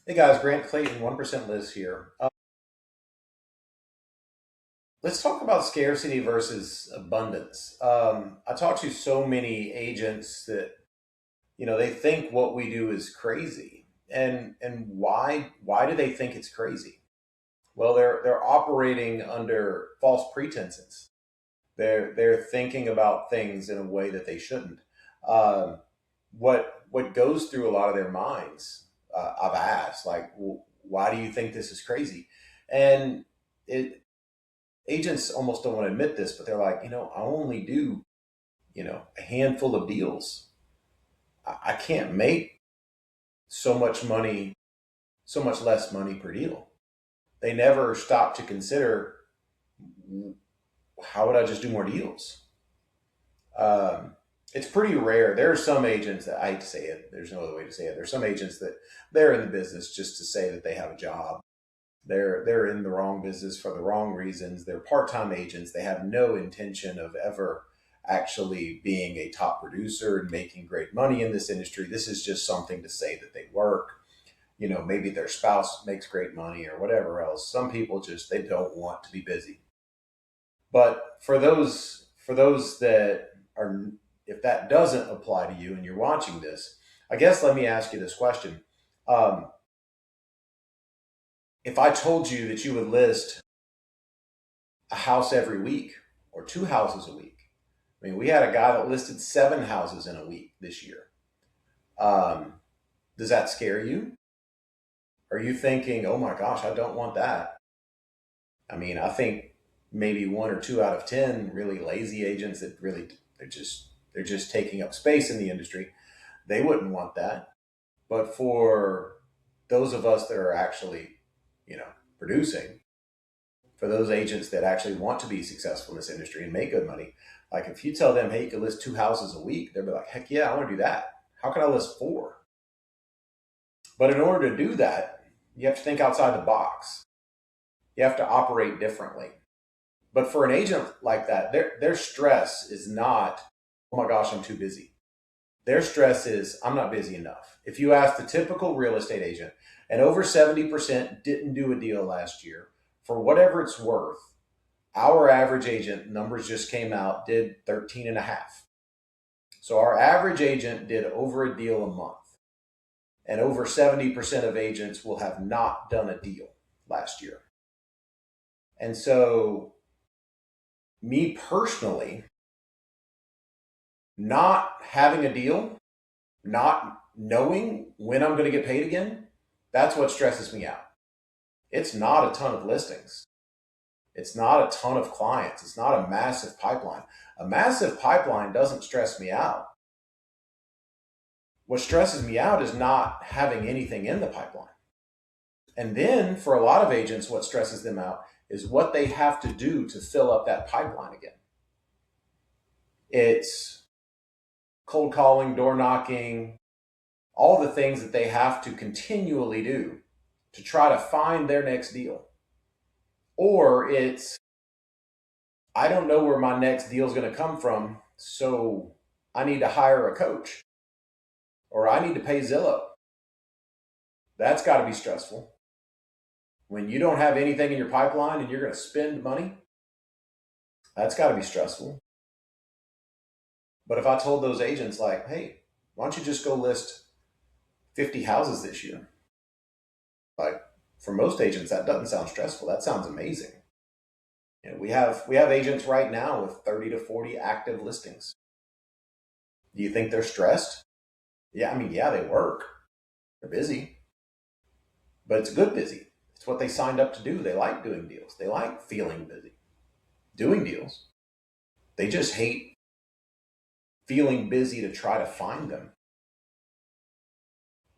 Hey guys, Grant Clayton, 1% Liz here. Let's talk about scarcity versus abundance. I talk to so many agents that they think what we do is crazy, and why do they think it's crazy? Well, they're operating under false pretenses. They're thinking about things in a way that they shouldn't. Um, what goes through a lot of their minds? I've asked, like, why do you think this is crazy? And it agents almost don't want to admit this, but they're like, I only do a handful of deals. I can't make so much money, so much less money per deal. They never stop to consider, how would I just do more deals? Um, it's pretty rare. There are some agents that I hate to say it. There's no other way to say it. There's some agents that they're in the business just to say that they have a job. They're in the wrong business for the wrong reasons. They're part-time agents. They have no intention of ever actually being a top producer and making great money in this industry. This is just something to say that they work. Maybe their spouse makes great money or whatever else. Some people just they don't want to be busy. But for those that are, if that doesn't apply to you and you're watching this, I guess let me ask you this question. Um, if I told you that you would list a house every week or two houses a week, I mean, we had a guy that listed seven houses in a week this year. Um, does that scare you? Are you thinking, oh my gosh, I don't want that? I mean, I think maybe one or two out of 10 really lazy agents that really, they're just taking up space in the industry. They wouldn't want that. But for those of us that are actually, you know, producing, for those agents that actually want to be successful in this industry and make good money, like if you tell them, hey, you can list two houses a week, they'll be like, heck yeah, I want to do that. How can I list four? But in order to do that, you have to think outside the box. You have to operate differently. But for an agent like that, their stress is not, oh my gosh, I'm too busy. Their stress is, I'm not busy enough. If you ask the typical real estate agent, and over 70% didn't do a deal last year, for whatever it's worth, our average agent, numbers just came out, did 13 and a half. So our average agent did over a deal a month. And over 70% of agents will have not done a deal last year. And so, me personally, not having a deal, not knowing when I'm going to get paid again, that's what stresses me out. It's not a ton of listings. It's not a ton of clients. It's not a massive pipeline. A massive pipeline doesn't stress me out. What stresses me out is not having anything in the pipeline. And then for a lot of agents, what stresses them out is what they have to do to fill up that pipeline again. It's cold calling, door knocking, all the things that they have to continually do to try to find their next deal. Or it's, I don't know where my next deal is going to come from, so I need to hire a coach or I need to pay Zillow. That's got to be stressful. When you don't have anything in your pipeline and you're going to spend money, that's got to be stressful. But if I told those agents, like, hey, why don't you just go list 50 houses this year? Like, for most agents, that doesn't sound stressful. That sounds amazing. We have agents right now with 30 to 40 active listings. Do you think they're stressed? Yeah, I mean, yeah, they work. They're busy, but it's good busy. It's what they signed up to do. They like doing deals. They like feeling busy, doing deals. They just hate feeling busy to try to find them.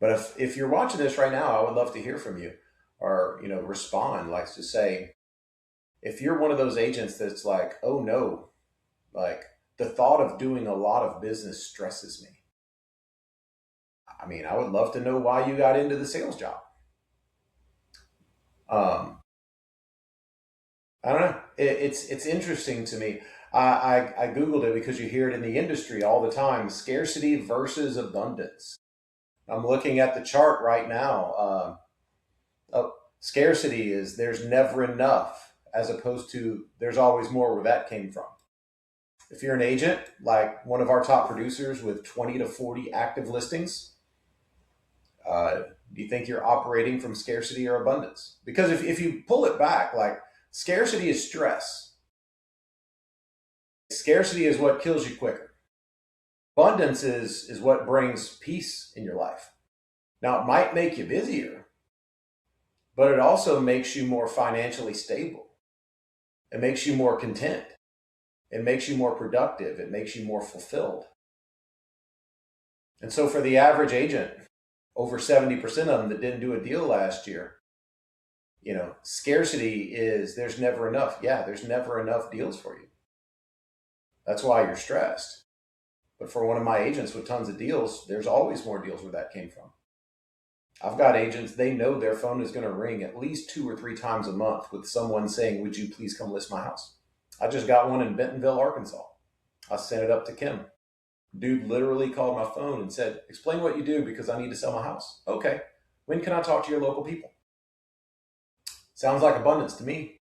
But if you're watching this right now, I would love to hear from you or, respond. Like to say, if you're one of those agents that's like, oh no, like the thought of doing a lot of business stresses me. I mean, I would love to know why you got into the sales job. Um, I don't know. It's interesting to me. I Googled it because you hear it in the industry all the time: scarcity versus abundance. I'm looking at the chart right now. Scarcity is there's never enough, as opposed to there's always more, where that came from. If you're an agent, like one of our top producers with 20 to 40 active listings, do you think you're operating from scarcity or abundance? Because if you pull it back, like, scarcity is stress. Scarcity is what kills you quicker. Abundance is what brings peace in your life. Now, it might make you busier, but it also makes you more financially stable. It makes you more content. It makes you more productive. It makes you more fulfilled. And so for the average agent, over 70% of them that didn't do a deal last year, scarcity is there's never enough. Yeah, there's never enough deals for you. That's why you're stressed. But for one of my agents with tons of deals, there's always more deals where that came from. I've got agents, they know their phone is going to ring at least 2 or 3 times a month with someone saying, would you please come list my house? I just got one in Bentonville, Arkansas. I sent it up to Kim. Dude literally called my phone and said, explain what you do because I need to sell my house. Okay. When can I talk to your local people? Sounds like abundance to me.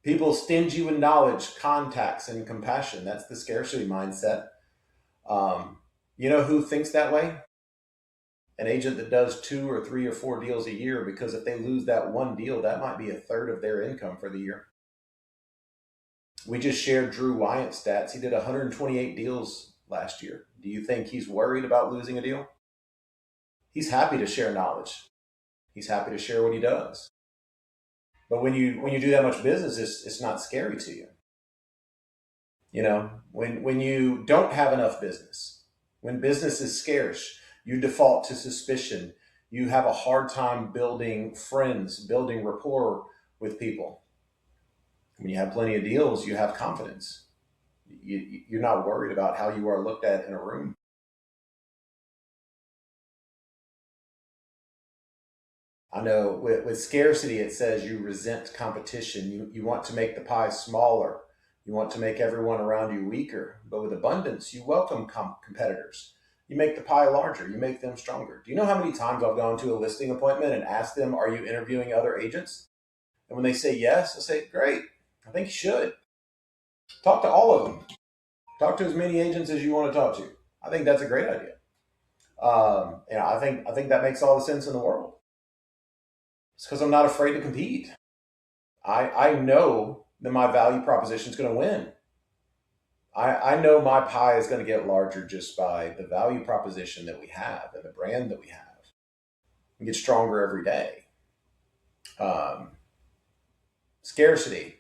People stingy with knowledge, contacts, and compassion. That's the scarcity mindset. You know who thinks that way? An agent that does 2 or 3 or 4 deals a year, because if they lose that one deal, that might be a third of their income for the year. We just shared Drew Wyant's stats. He did 128 deals last year. Do you think he's worried about losing a deal? He's happy to share knowledge. He's happy to share what he does. But when you do that much business, it's not scary to you. When you don't have enough business, when business is scarce, you default to suspicion. You have a hard time building friends, building rapport with people. When you have plenty of deals, you have confidence. You're not worried about how you are looked at in a room. I know with scarcity, it says you resent competition. You want to make the pie smaller. You want to make everyone around you weaker. But with abundance, you welcome competitors. You make the pie larger. You make them stronger. Do you know how many times I've gone to a listing appointment and asked them, are you interviewing other agents? And when they say yes, I say, great. I think you should. Talk to all of them. Talk to as many agents as you want to talk to. I think that's a great idea. I think that makes all the sense in the world. It's because I'm not afraid to compete. I know that my value proposition is going to win. I know my pie is going to get larger just by the value proposition that we have and the brand that we have. We get stronger every day. Scarcity.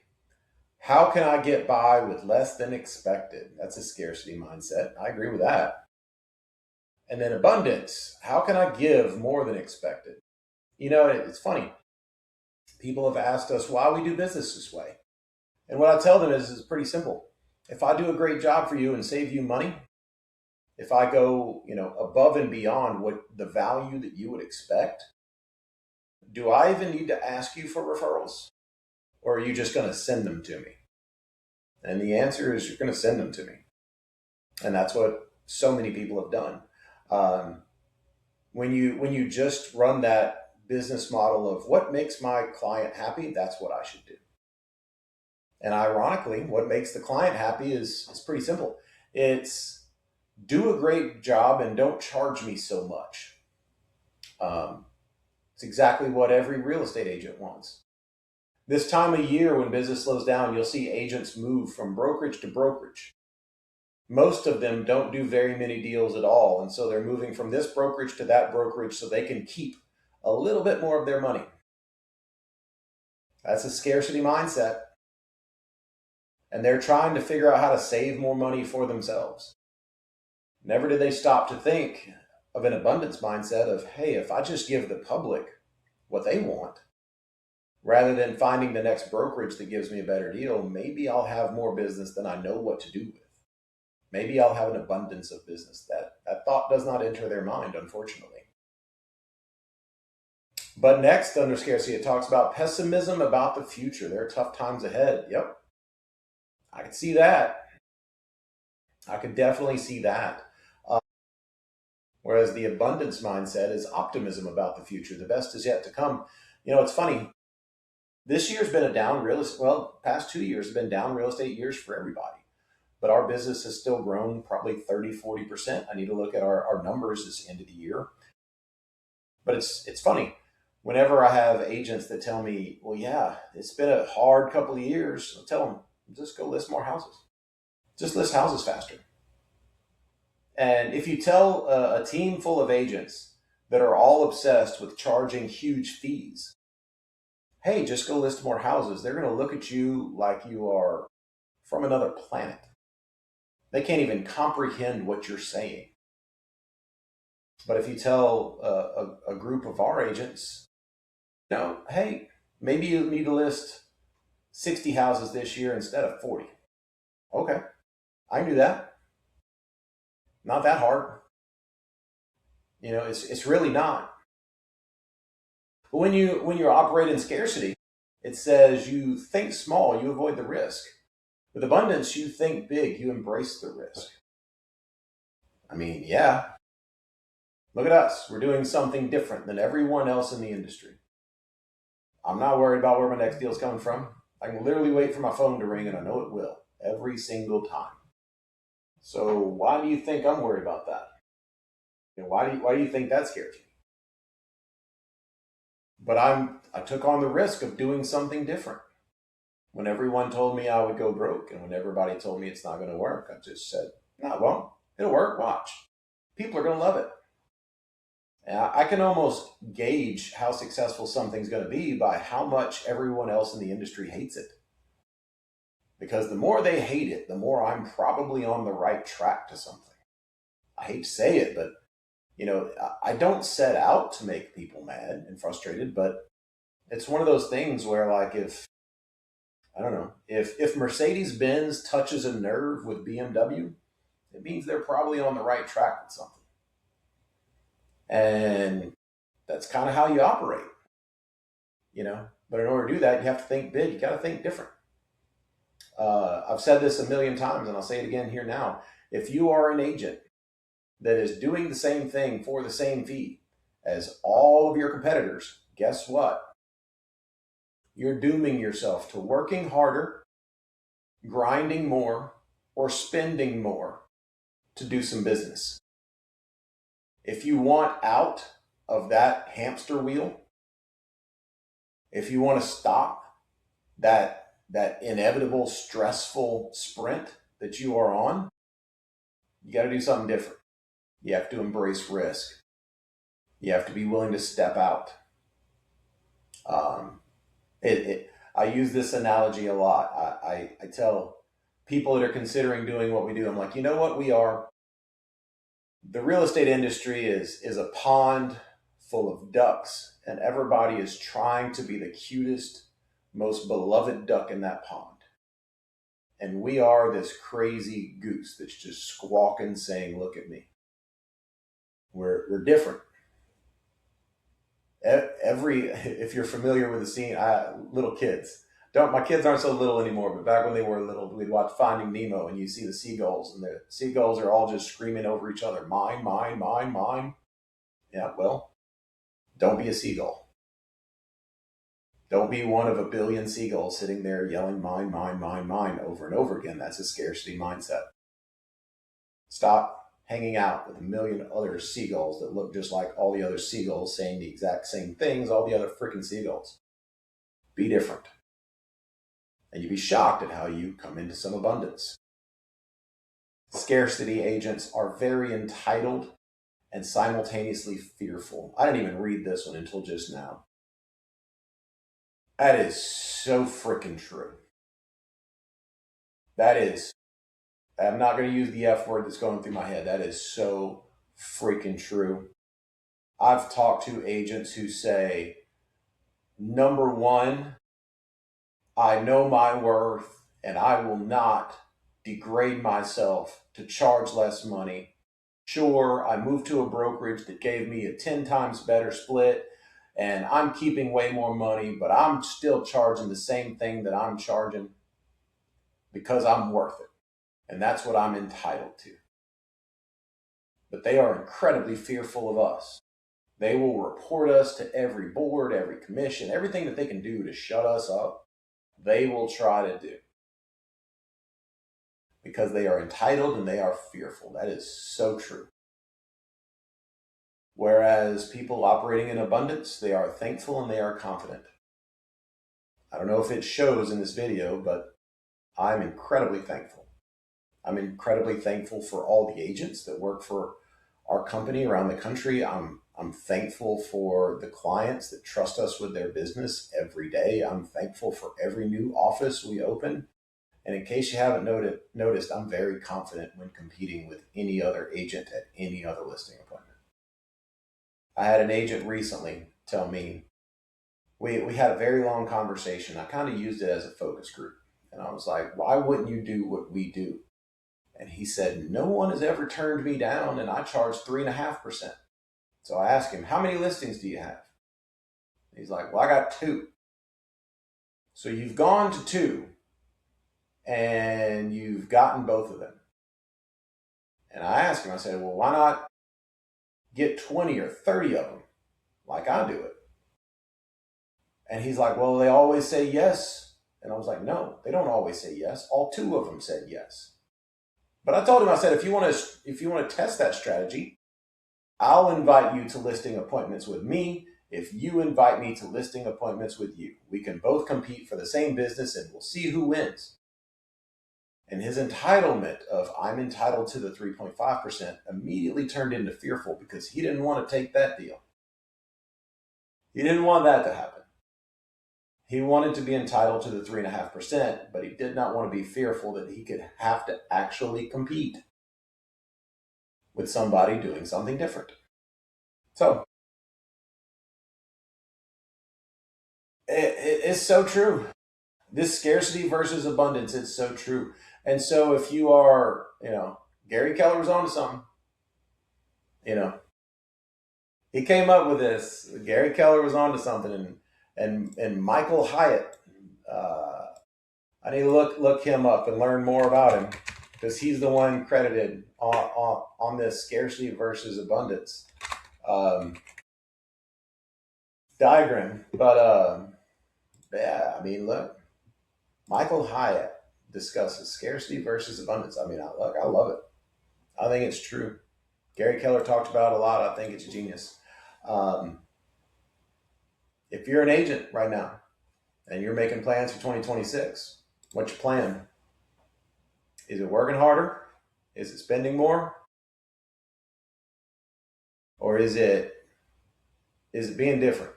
How can I get by with less than expected? That's a scarcity mindset. I agree with that. And then abundance. How can I give more than expected? It's funny. People have asked us why we do business this way. And what I tell them is pretty simple. If I do a great job for you and save you money, if I go, above and beyond what the value that you would expect, do I even need to ask you for referrals? Or are you just going to send them to me? And the answer is you're going to send them to me. And that's what so many people have done. When you just run that business model of what makes my client happy, that's what I should do. And ironically, what makes the client happy is pretty simple. It's do a great job and don't charge me so much. It's exactly what every real estate agent wants. This time of year when business slows down, you'll see agents move from brokerage to brokerage. Most of them don't do very many deals at all. And so they're moving from this brokerage to that brokerage so they can keep a little bit more of their money. That's a scarcity mindset. And they're trying to figure out how to save more money for themselves. Never did they stop to think of an abundance mindset of, hey, if I just give the public what they want, rather than finding the next brokerage that gives me a better deal, maybe I'll have more business than I know what to do with. Maybe I'll have an abundance of business. That thought does not enter their mind, unfortunately. But next, under scarcity, it talks about pessimism about the future. There are tough times ahead. Yep. I could see that. I could definitely see that. Whereas the abundance mindset is optimism about the future. The best is yet to come. You know, it's funny. This year's been a down real estate. Well, past 2 years have been down real estate years for everybody. But our business has still grown probably 30, 40%. I need to look at our numbers this end of the year. But it's funny. Whenever I have agents that tell me, well, yeah, it's been a hard couple of years, I'll tell them, just go list more houses. Just list houses faster. And if you tell a team full of agents that are all obsessed with charging huge fees, hey, just go list more houses, they're going to look at you like you are from another planet. They can't even comprehend what you're saying. But if you tell a group of our agents, hey, maybe you need to list 60 houses this year instead of 40. Okay, I can do that. Not that hard. You know, it's really not. But when you operate in scarcity, it says you think small, you avoid the risk. With abundance, you think big, you embrace the risk. I mean, yeah. Look at us. We're doing something different than everyone else in the industry. I'm not worried about where my next deal's coming from. I can literally wait for my phone to ring, and I know it will every single time. So why do you think I'm worried about that? You know, why do you think that scares me? But I took on the risk of doing something different. When everyone told me I would go broke, and when everybody told me it's not going to work, I just said, no, it won't. It'll work. Watch. People are going to love it. And I can almost gauge how successful something's going to be by how much everyone else in the industry hates it. Because the more they hate it, the more I'm probably on the right track to something. I hate to say it, but you know, I don't set out to make people mad and frustrated, but it's one of those things where, like, if Mercedes-Benz touches a nerve with BMW, it means they're probably on the right track with something. And that's kind of how you operate, you know. But in order to do that, you have to think big. You got to think different. I've said this a million times, and I'll say it again here now. If you are an agent that is doing the same thing for the same fee as all of your competitors, guess what? You're dooming yourself to working harder, grinding more, or spending more to do some business. If you want out of that hamster wheel, if you want to stop that inevitable stressful sprint that you are on, you got to do something different. You have to embrace risk. You have to be willing to step out. I use this analogy a lot. I tell people that are considering doing what we do, I'm like, you know what we are? The real estate industry is a pond full of ducks, and everybody is trying to be the cutest, most beloved duck in that pond. And we are this crazy goose that's just squawking, saying, look at me. We're different. If you're familiar with the scene, little kids. My kids aren't so little anymore, but back when they were little, we'd watch Finding Nemo, and you see the seagulls, and the seagulls are all just screaming over each other, mine, mine, mine, mine. Yeah, well, don't be a seagull. Don't be one of a billion seagulls sitting there yelling mine, mine, mine, mine over and over again. That's a scarcity mindset. Stop hanging out with a million other seagulls that look just like all the other seagulls saying the exact same things, all the other freaking seagulls. Be different. And you'd be shocked at how you come into some abundance. Scarcity agents are very entitled and simultaneously fearful. I didn't even read this one until just now. That is so freaking true. That is, I'm not going to use the F word that's going through my head. That is so freaking true. I've talked to agents who say, number one, I know my worth and I will not degrade myself to charge less money. Sure, I moved to a brokerage that gave me a 10 times better split and I'm keeping way more money, but I'm still charging the same thing that I'm charging because I'm worth it. And that's what I'm entitled to. but they are incredibly fearful of us. They will report us to every board, every commission, everything that they can do to shut us up. They will try to do, because they are entitled and they are fearful. That is so true. Whereas people operating in abundance, they are thankful and they are confident. I don't know if it shows in this video, but I'm incredibly thankful. I'm incredibly thankful for all the agents that work for our company around the country. I'm thankful for the clients that trust us with their business every day. I'm thankful for every new office we open. And in case you haven't noticed, I'm very confident when competing with any other agent at any other listing appointment. I had an agent recently tell me, we had a very long conversation. I kind of used it as a focus group. And I was like, why wouldn't you do what we do? And he said, no one has ever turned me down, and I charge 3.5%. So I asked him, how many listings do you have? He's like, well, I got 2. So you've gone to 2 and you've gotten both of them. And I asked him, I said, well, why not get 20 or 30 of them like I do it? And he's like, well, they always say yes. And I was like, no, they don't always say yes. All 2 of them said yes. But I told him, I said, if you want to test that strategy, I'll invite you to listing appointments with me. If you invite me to listing appointments with you, we can both compete for the same business and we'll see who wins. And his entitlement of I'm entitled to the 3.5% immediately turned into fearful, because he didn't want to take that deal. He didn't want that to happen. He wanted to be entitled to the 3.5%, but he did not want to be fearful that he could have to actually compete with somebody doing something different. So it's so true. This scarcity versus abundance, it's so true. And so if you are, Gary Keller was onto something. He came up with this. Gary Keller was onto something, and Michael Hyatt. I need to look him up and learn more about him, because he's the one credited on this scarcity versus abundance diagram. But yeah, I mean, look, Michael Hyatt discusses scarcity versus abundance. I mean, I love it. I think it's true. Gary Keller talked about it a lot. I think it's genius. If you're an agent right now and you're making plans for 2026, what's your plan? Is it working harder? Is it spending more? Or is it being different?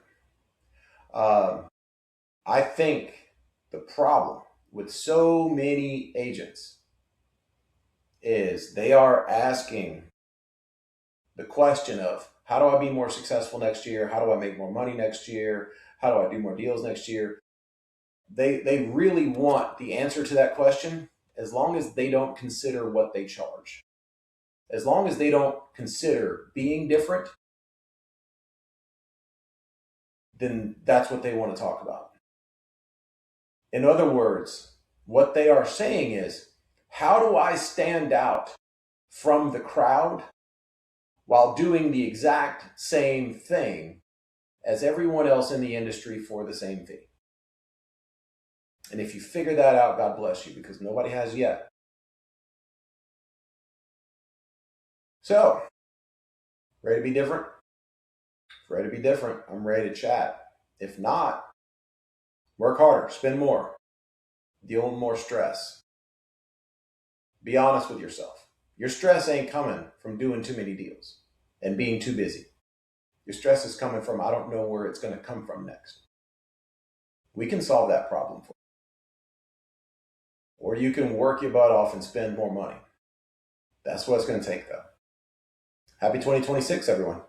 I think the problem with so many agents is they are asking the question of, how do I be more successful next year? How do I make more money next year? How do I do more deals next year? They really want the answer to that question, as long as they don't consider what they charge. As long as they don't consider being different, then that's what they want to talk about. In other words, what they are saying is, how do I stand out from the crowd while doing the exact same thing as everyone else in the industry for the same fee? And if you figure that out, God bless you, because nobody has yet. So, ready to be different? Ready to be different. I'm ready to chat. If not, work harder, spend more, deal with more stress. Be honest with yourself. Your stress ain't coming from doing too many deals and being too busy. Your stress is coming from, I don't know where it's going to come from next. We can solve that problem for you. Or you can work your butt off and spend more money. That's what it's going to take, though. Happy 2026, everyone.